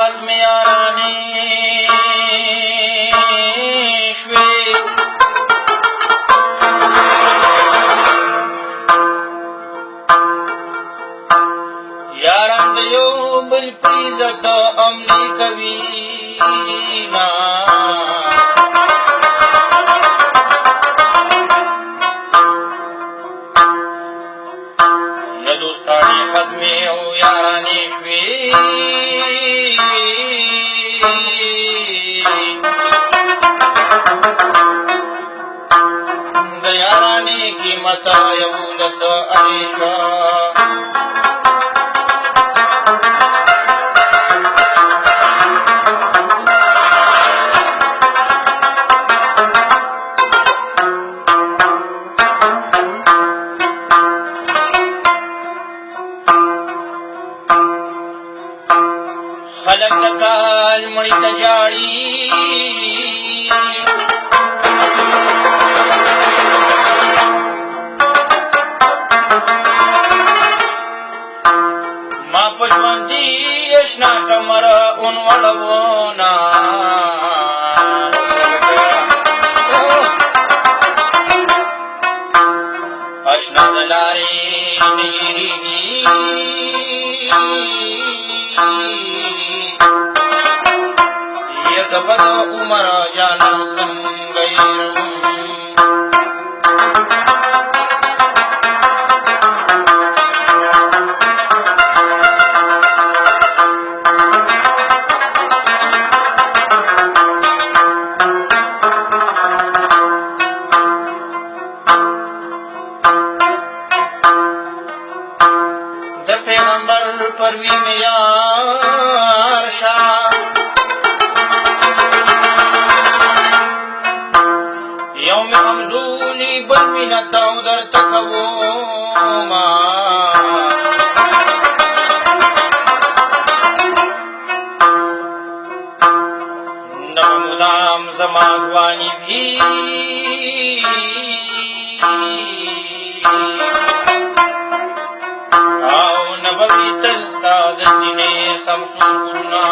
ختم یارانې شوې یاران د یو بل په عزت عملي کوي نه دوستانې ختمې او یارانې شوې د یارانې قیمت یولس انې شوه خلق د کال مړي ته جاړي ما په ژوندي اشنا کمره ونوړونه اشنا د لارې نه هېرېږي زبد عمر جانا سنگیرم د پیغمبر پروی میار شاه یوم همزولی بل مینتاو در تکوما نم مدام زما زوانی بھی او نبوی تلستا د سینې سمسورنا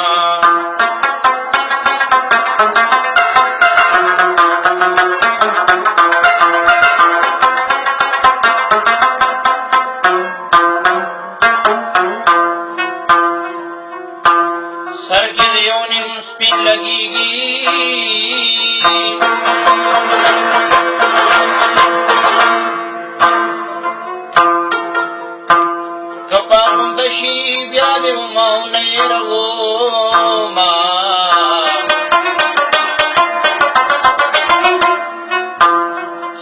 سر کې د یو نیم سپین لګېږي که پاغونده شي بیا دې وما او نه یې روما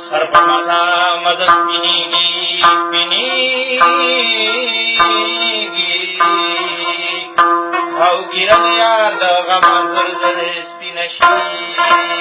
سر په مزه مزه سپینېږي سپینېږي او ګیرن یار د غم زر زر سپینه شي